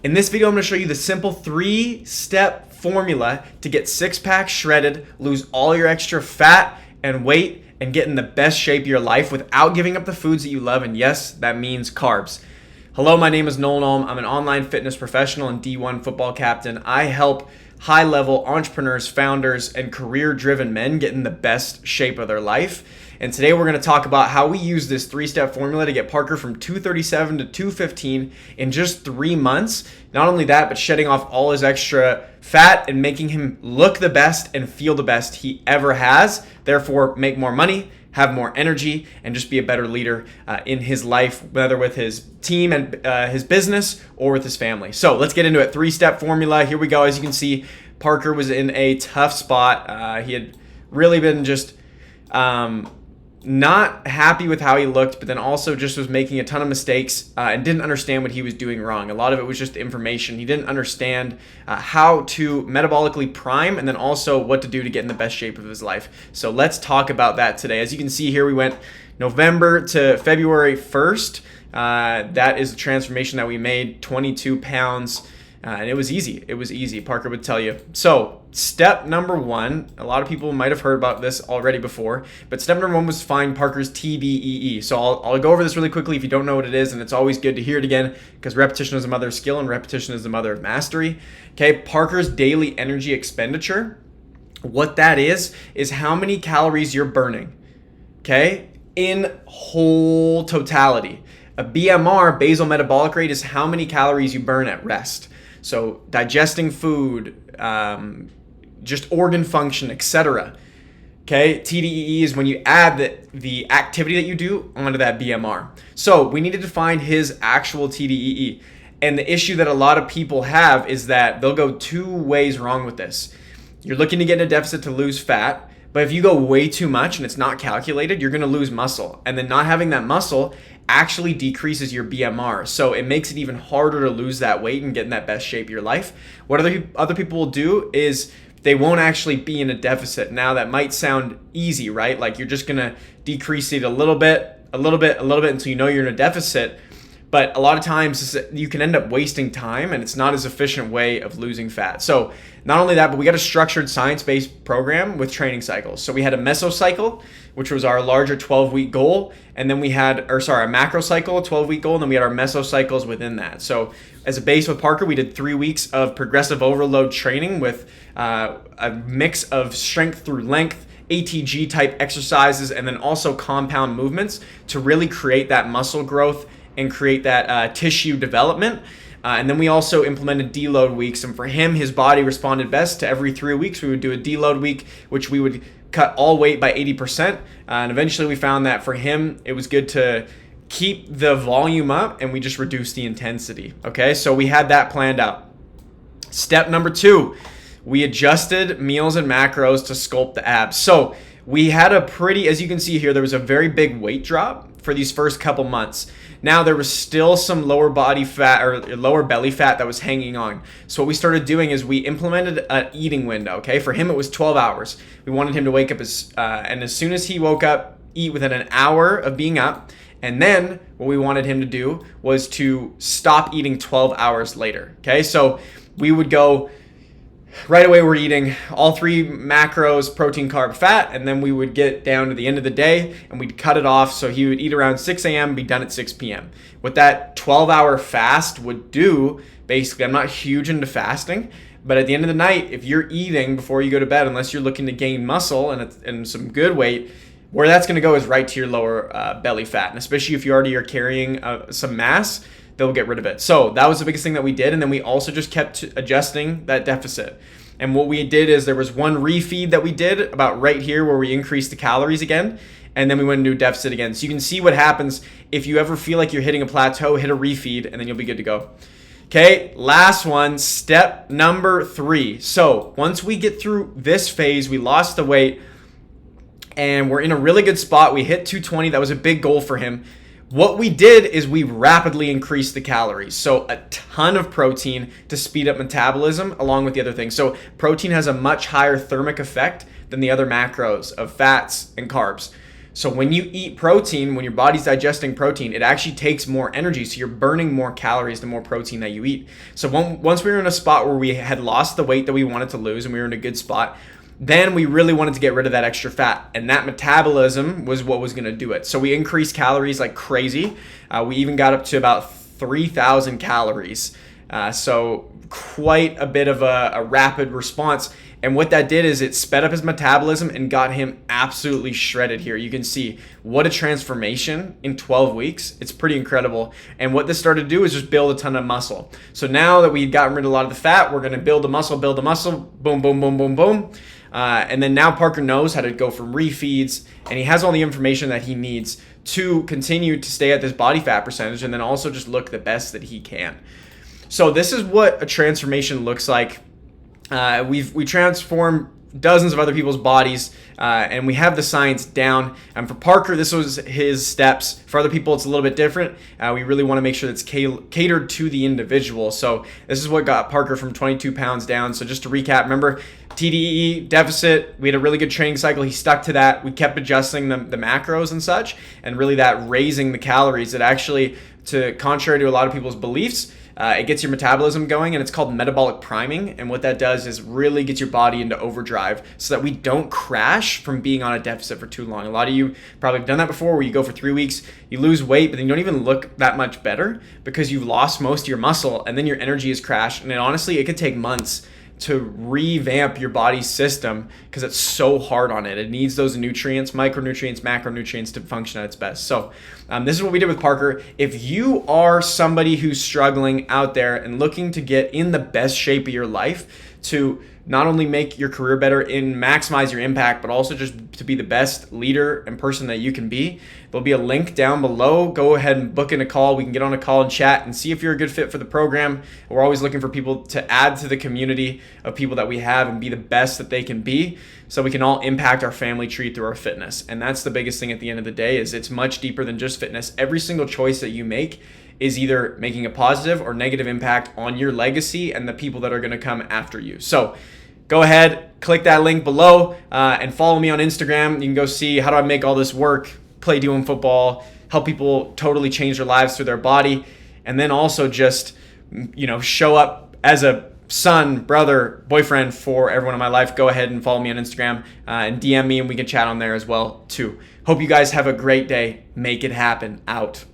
In this video, I'm going to show you the simple 3-step formula to get six-pack shredded, lose all your extra fat and weight, and get in the best shape of your life without giving up the foods that you love. And yes, that means carbs. Hello, my name is Noel Nolm. I'm an online fitness professional and D1 football captain. I help high-level entrepreneurs, founders, and career-driven men get in the best shape of their life. And today we're going to talk about how we use this 3-step formula to get Parker from 237 to 215 in just 3 months. Not only that, but shedding off all his extra fat and making him look the best and feel the best he ever has. Therefore, make more money, have more energy, and just be a better leader in his life, whether with his team and his business or with his family. So let's get into it. 3-step formula. Here we go. As you can see, Parker was in a tough spot. He had really been just not happy with how he looked, but then also just was making a ton of mistakes and didn't understand what he was doing wrong. A lot of it was just information. He didn't understand how to metabolically prime and then also what to do to get in the best shape of his life. So let's talk about that today. As you can see here, we went November to February 1st. That is the transformation that we made, 22 pounds. And it was easy. It was easy, Parker would tell you. So step number 1, a lot of people might have heard about this already before, but step number 1 was find Parker's TDEE. So I'll go over this really quickly if you don't know what it is, and it's always good to hear it again because repetition is the mother of skill and repetition is the mother of mastery. Okay, Parker's daily energy expenditure. What that is how many calories you're burning, okay, in whole totality. A BMR, basal metabolic rate, is how many calories you burn at rest. So digesting food, just organ function, etc. Okay, TDEE is when you add the activity that you do onto that BMR. So we needed to find his actual TDEE. And the issue that a lot of people have is that they'll go 2 ways wrong with this. You're looking to get in a deficit to lose fat, but if you go way too much and it's not calculated, you're going to lose muscle. And then not having that muscle actually decreases your BMR. So it makes it even harder to lose that weight and get in that best shape of your life. What other people will do is they won't actually be in a deficit. Now that might sound easy, right? Like you're just going to decrease it a little bit until you know you're in a deficit. But a lot of times you can end up wasting time and it's not as efficient way of losing fat. So not only that, but we got a structured science-based program with training cycles. So we had a mesocycle, which was our larger 12-week goal. And then we had, a macro cycle, a 12-week goal. And then we had our mesocycles within that. So as a base with Parker, we did 3 weeks of progressive overload training with a mix of strength through length, ATG type exercises, and then also compound movements to really create that muscle growth and create that tissue development. And then we also implemented deload weeks. And for him, his body responded best to every 3 weeks. We would do a deload week, which we would cut all weight by 80%. And eventually we found that for him, it was good to keep the volume up and we just reduced the intensity. Okay, so we had that planned out. Step number 2, we adjusted meals and macros to sculpt the abs. So we had as you can see here, there was a very big weight drop for these first couple months. Now there was still some lower body fat or lower belly fat that was hanging on. So what we started doing is we implemented an eating window. Okay, for him it was 12 hours. We wanted him to wake up and as soon as he woke up, eat within an hour of being up. And then what we wanted him to do was to stop eating 12 hours later. Okay, so we would go right away, we're eating all 3 macros, protein, carb, fat, and then we would get down to the end of the day and we'd cut it off. So he would eat around 6 a.m., be done at 6 p.m. What that 12-hour fast would do, basically, I'm not huge into fasting, but at the end of the night, if you're eating before you go to bed, unless you're looking to gain muscle and some good weight, where that's going to go is right to your lower belly fat. And especially if you already are carrying some mass, they'll get rid of it. So that was the biggest thing that we did. And then we also just kept adjusting that deficit. And what we did is there was one refeed that we did about right here where we increased the calories again. And then we went into a deficit again. So you can see what happens if you ever feel like you're hitting a plateau, hit a refeed, and then you'll be good to go. Okay, last one, step number 3. So once we get through this phase, we lost the weight and we're in a really good spot. We hit 220. That was a big goal for him. What we did is we rapidly increased the calories. So a ton of protein to speed up metabolism along with the other things. So protein has a much higher thermic effect than the other macros of fats and carbs. So when you eat protein, when your body's digesting protein, it actually takes more energy. So you're burning more calories the more protein that you eat. So once we were in a spot where we had lost the weight that we wanted to lose and we were in a good spot, then we really wanted to get rid of that extra fat. And that metabolism was what was going to do it. So we increased calories like crazy. We even got up to about 3,000 calories. So quite a bit of a rapid response. And what that did is it sped up his metabolism and got him absolutely shredded here. You can see what a transformation in 12 weeks. It's pretty incredible. And what this started to do is just build a ton of muscle. So now that we've gotten rid of a lot of the fat, we're going to build the muscle, boom, boom, boom, boom, boom. And then now Parker knows how to go from refeeds, and he has all the information that he needs to continue to stay at this body fat percentage and then also just look the best that he can. So this is what a transformation looks like. We transformed dozens of other people's bodies, and we have the science down. And for Parker, this was his steps. For other people, it's a little bit different. We really want to make sure that's catered to the individual. So this is what got Parker from 22 pounds down. So just to recap, remember, TDEE deficit, we had a really good training cycle. He stuck to that. We kept adjusting the macros and such, and really that raising the calories that actually, contrary to a lot of people's beliefs, it gets your metabolism going, and it's called metabolic priming. And what that does is really gets your body into overdrive so that we don't crash from being on a deficit for too long. A lot of you probably have done that before, where you go for 3 weeks, you lose weight, but then you don't even look that much better because you've lost most of your muscle, and then your energy has crashed. And honestly, it could take months to revamp your body's system because it's so hard on it. It needs those nutrients, micronutrients, macronutrients to function at its best. So this is what we did with Parker. If you are somebody who's struggling out there and looking to get in the best shape of your life to not only make your career better and maximize your impact, but also just to be the best leader and person that you can be, there'll be a link down below. Go ahead and book in a call. We can get on a call and chat and see if you're a good fit for the program. We're always looking for people to add to the community of people that we have and be the best that they can be, so we can all impact our family tree through our fitness. And that's the biggest thing at the end of the day, is it's much deeper than just fitness. Every single choice that you make is either making a positive or negative impact on your legacy and the people that are going to come after you. So go ahead, click that link below, and follow me on Instagram. You can go see how do I make all this work, play doing football, help people totally change their lives through their body, and then also just, show up as a son, brother, boyfriend for everyone in my life. Go ahead and follow me on Instagram and DM me, and we can chat on there as well too. Hope you guys have a great day. Make it happen. Out.